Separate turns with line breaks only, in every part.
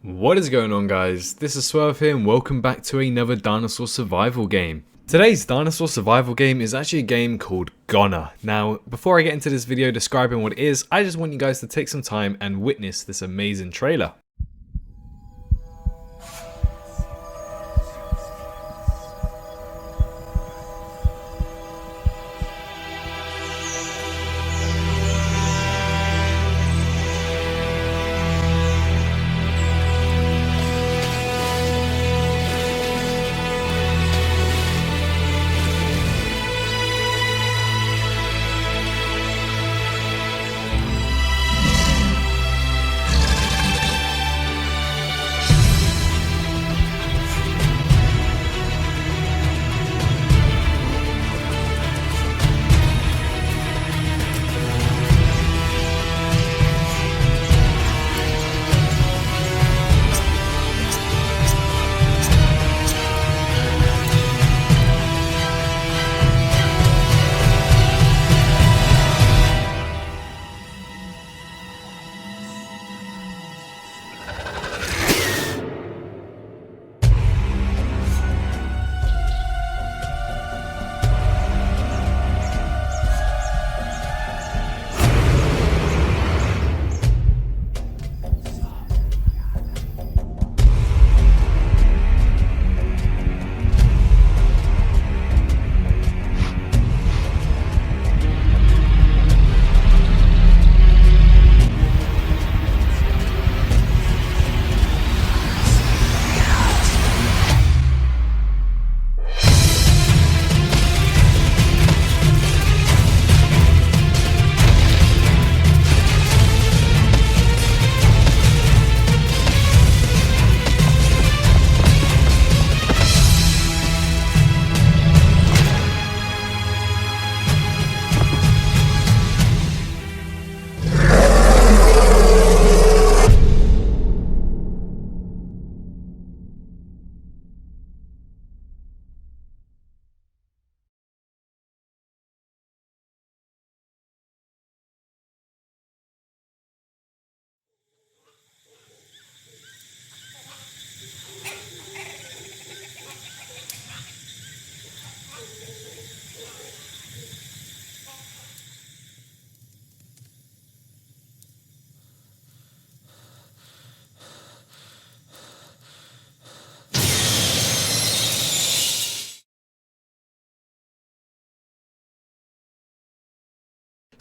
What is going on, guys? This is Swerve here and welcome back to another dinosaur survival game. Today's dinosaur survival game is actually a game called Goner. Now, before I get into this video describing what it is, I just want you guys to take some time and witness this amazing trailer.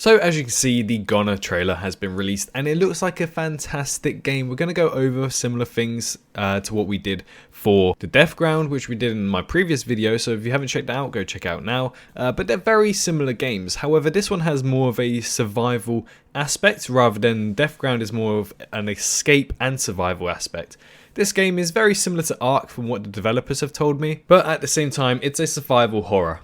So as you can see, the Goner trailer has been released and it looks like a fantastic game. We're going to go over similar things to what we did for the Death Ground, which we did in my previous video. So if you haven't checked it out, go check it out now. But they're very similar games. However, this one has more of a survival aspect rather than Death Ground is more of an escape and survival aspect. This game is very similar to Ark from what the developers have told me, but at the same time, it's a survival horror.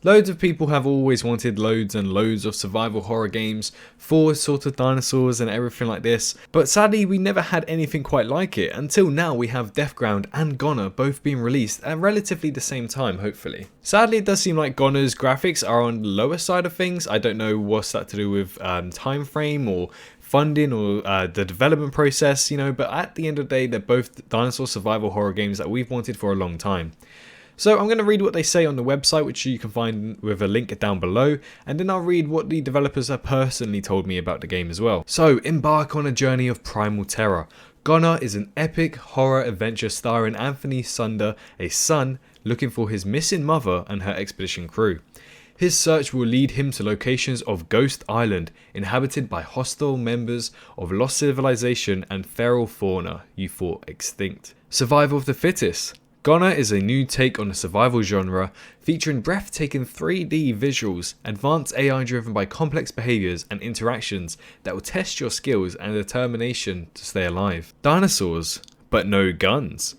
Loads of people have always wanted loads and loads of survival horror games for sort of dinosaurs and everything like this, but sadly we never had anything quite like it until now. We have Death Ground and Goner both being released at relatively the same time, hopefully. Sadly, it does seem like Goner's graphics are on the lower side of things. I don't know what's that to do with time frame or funding or the development process, but at the end of the day, they're both dinosaur survival horror games that we've wanted for a long time. So I'm going to read what they say on the website, which you can find with a link down below, and then I'll read what the developers have personally told me about the game as well. So, embark on a journey of primal terror. Goner is an epic horror adventure starring Anthony Sunder, a son looking for his missing mother and her expedition crew. His search will lead him to locations of Ghost Island, inhabited by hostile members of lost civilization and feral fauna you thought extinct. Survival of the fittest. Goner is a new take on the survival genre, featuring breathtaking 3D visuals, advanced AI driven by complex behaviours and interactions that will test your skills and determination to stay alive. Dinosaurs, but no guns.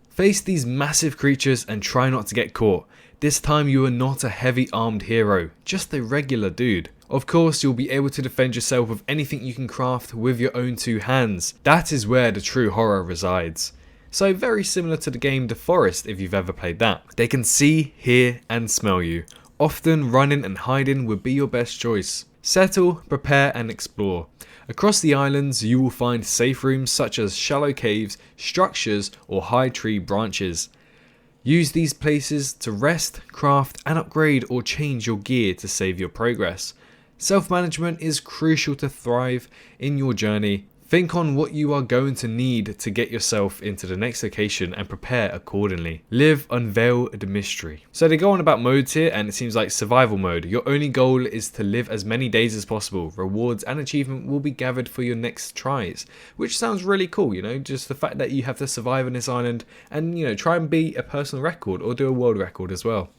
Face these massive creatures and try not to get caught. This time you are not a heavy armed hero, just a regular dude. Of course, you'll be able to defend yourself with anything you can craft with your own two hands. That is where the true horror resides. So very similar to the game The Forest if you've ever played that. They can see, hear and smell you. Often running and hiding would be your best choice. Settle, prepare and explore. Across the islands, you will find safe rooms such as shallow caves, structures, or high tree branches. Use these places to rest, craft, and upgrade or change your gear to save your progress. Self-management is crucial to thrive in your journey. Think on what you are going to need to get yourself into the next location and prepare accordingly. Live, unveil the mystery. So they go on about modes here, and it seems like survival mode. Your only goal is to live as many days as possible. Rewards and achievement will be gathered for your next tries, which sounds really cool, you know, just the fact that you have to survive on this island and, you know, try and beat a personal record or do a world record as well.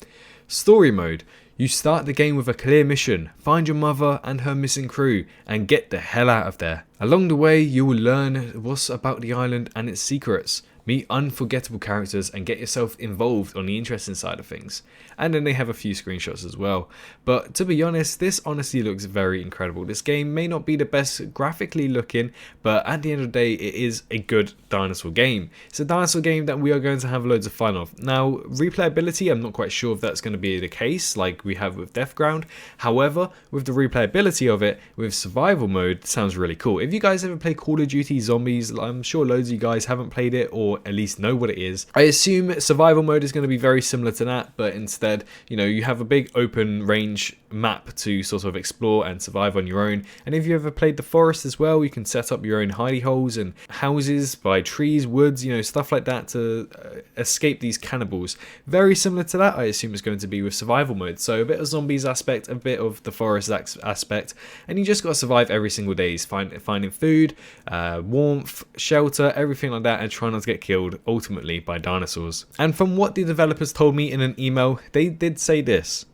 Story mode. You start the game with a clear mission, find your mother and her missing crew, and get the hell out of there. Along the way, you will learn what's about the island and its secrets, meet unforgettable characters, and get yourself involved on the interesting side of things. And then they have a few screenshots as well. But to be honest, this honestly looks very incredible. This game may not be the best graphically looking, but at the end of the day, it is a good dinosaur game. It's a dinosaur game that we are going to have loads of fun of. Now, replayability, I'm not quite sure if that's going to be the case like we have with Deathground. However, with the replayability of it, with survival mode, it sounds really cool. If you guys ever play Call of Duty Zombies, I'm sure loads of you guys haven't played it or at least know what it is. I assume survival mode is going to be very similar to that, but instead, you know, you have a big open range map to sort of explore and survive on your own. And if you ever played the forest as well, you can set up your own hidey holes and houses by trees, woods, you know, stuff like that to escape these cannibals. Very similar to that, I assume, is going to be with survival mode. So a bit of zombies aspect, a bit of the forest aspect, and you just got to survive every single day, finding food, warmth, shelter, everything like that, and try not to get killed ultimately by dinosaurs. And from what the developers told me in an email, they did say this: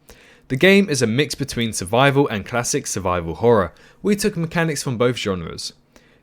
the game is a mix between survival and classic survival horror. We took mechanics from both genres.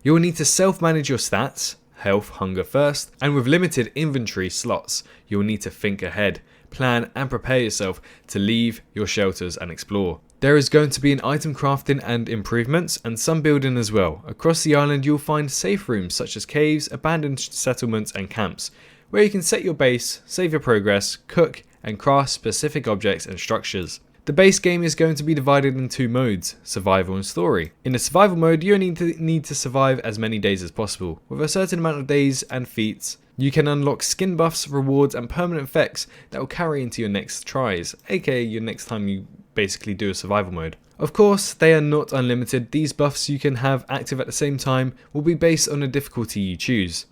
You will need to self-manage your stats, health, hunger first, and with limited inventory slots, you will need to think ahead, plan and prepare yourself to leave your shelters and explore. There is going to be an item crafting and improvements, and some building as well. Across the island you'll find safe rooms such as caves, abandoned settlements and camps, where you can set your base, save your progress, cook and craft specific objects and structures. The base game is going to be divided in two modes, survival and story. In the survival mode, you only need to survive as many days as possible. With a certain amount of days and feats, you can unlock skin buffs, rewards and permanent effects that will carry into your next tries, aka your next time you basically do a survival mode. Of course, they are not unlimited. These buffs you can have active at the same time will be based on the difficulty you choose.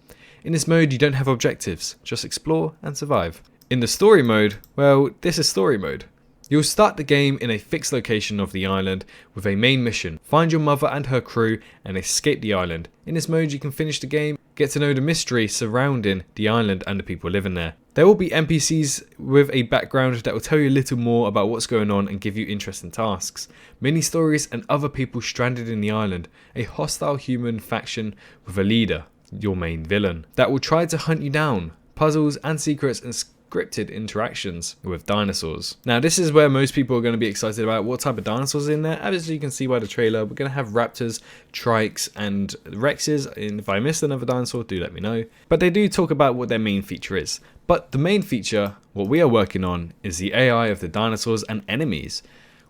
In this mode, you don't have objectives, just explore and survive. In the story mode, well, this is story mode. You'll start the game in a fixed location of the island with a main mission. Find your mother and her crew and escape the island. In this mode you can finish the game, get to know the mystery surrounding the island and the people living there. There will be NPCs with a background that will tell you a little more about what's going on and give you interesting tasks. Mini stories and other people stranded in the island. A hostile human faction with a leader, your main villain, that will try to hunt you down. Puzzles and secrets and scripted interactions with dinosaurs. Now this is where most people are going to be excited about what type of dinosaurs in there. As you can see by the trailer, we're going to have raptors, trikes and rexes, and if I missed another dinosaur, do let me know. But they do talk about what their main feature is. But the main feature, what we are working on, is the AI of the dinosaurs and enemies.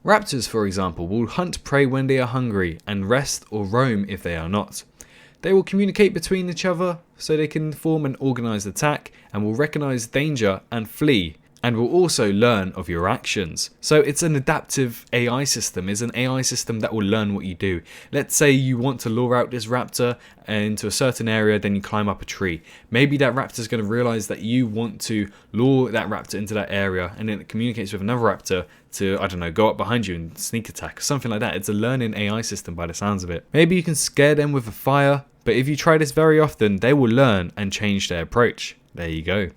Raptors, for example, will hunt prey when they are hungry and rest or roam if they are not. They will communicate between each other so they can form an organised attack and will recognise danger and flee, and will also learn of your actions. So it's an adaptive AI system. It's an AI system that will learn what you do. Let's say you want to lure out this raptor into a certain area, then you climb up a tree. Maybe that raptor is going to realise that you want to lure that raptor into that area, and then it communicates with another raptor to, I don't know, go up behind you and sneak attack, something like that. It's a learning AI system by the sounds of it. Maybe you can scare them with a fire, but if you try this very often, they will learn and change their approach. There you go.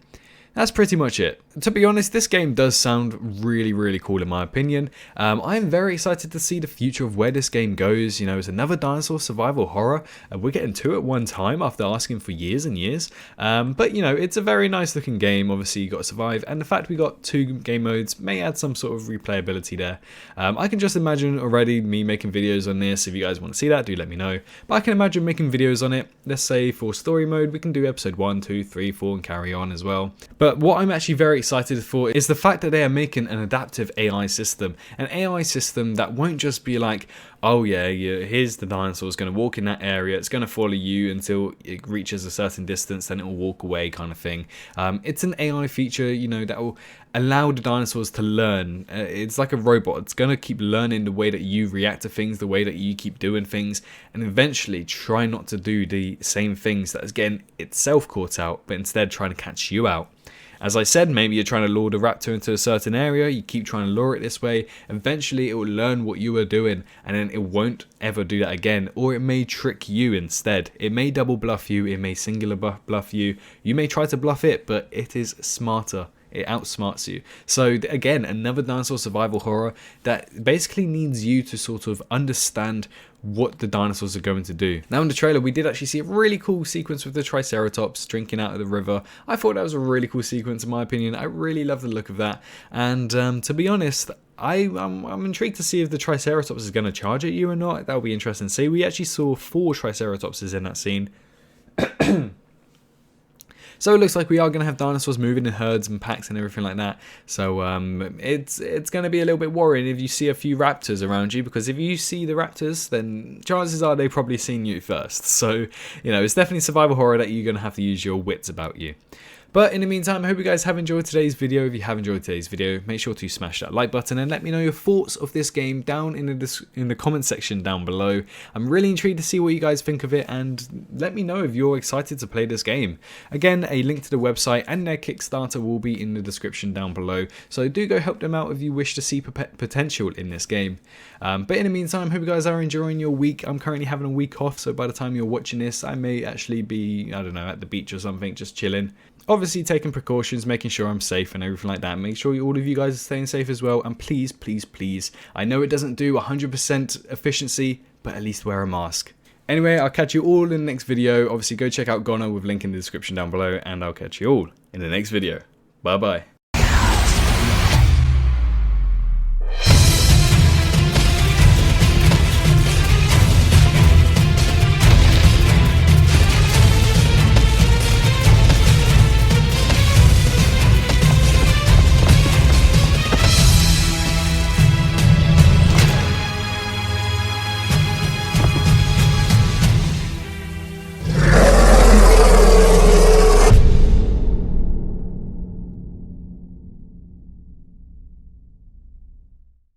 That's pretty much it. To be honest, this game does sound really, really cool in my opinion. I'm very excited to see the future of where this game goes. You know, it's another dinosaur survival horror. We're getting two at one time after asking for years and years. But, you know, it's a very nice looking game. Obviously, you got to survive. And the fact we got two game modes may add some sort of replayability there. I can just imagine already me making videos on this. If you guys want to see that, do let me know. But I can imagine making videos on it. Let's say for story mode, we can do episode 1, 2, 3, 4 and carry on as well. But what I'm actually very excited for is the fact that they are making an adaptive AI system. An AI system that won't just be like, oh yeah, here's the dinosaur, it's going to walk in that area, it's going to follow you until it reaches a certain distance, then it will walk away kind of thing. It's an AI feature, you know, that will allow the dinosaurs to learn. It's like a robot. It's going to keep learning the way that you react to things, the way that you keep doing things, and eventually try not to do the same things that is getting itself caught out, but instead trying to catch you out. As I said, maybe you're trying to lure the raptor into a certain area, you keep trying to lure it this way, eventually it will learn what you are doing, and then it won't ever do that again, or it may trick you instead. It may double bluff you, it may singular bluff you, you may try to bluff it, but it is smarter. It outsmarts you. So again, another dinosaur survival horror that basically needs you to sort of understand what the dinosaurs are going to do. Now in the trailer we did actually see a really cool sequence with the Triceratops drinking out of the river. I thought that was a really cool sequence in my opinion. I really love the look of that, and to be honest, I'm intrigued to see if the Triceratops is going to charge at you or not. That'll be interesting to see. We actually saw 4 Triceratopses in that scene. So it looks like we are going to have dinosaurs moving in herds and packs and everything like that. So it's going to be a little bit worrying if you see a few raptors around you, because if you see the raptors, then chances are they've probably seen you first. So, you know, it's definitely survival horror that you're going to have to use your wits about you. But in the meantime, I hope you guys have enjoyed today's video. If you have enjoyed today's video, make sure to smash that like button and let me know your thoughts of this game down in the comment section down below. I'm really intrigued to see what you guys think of it, and let me know if you're excited to play this game. Again, a link to the website and their Kickstarter will be in the description down below, so do go help them out if you wish to see potential in this game. But in the meantime, hope you guys are enjoying your week. I'm currently having a week off, so by the time you're watching this, I may actually be, I don't know, at the beach or something, just chilling. Obviously taking precautions, making sure I'm safe and everything like that. Make sure all of you guys are staying safe as well. And please, please, please, I know it doesn't do 100% efficiency, but at least wear a mask. Anyway, I'll catch you all in the next video. Obviously, go check out Goner with link in the description down below. And I'll catch you all in the next video. Bye-bye.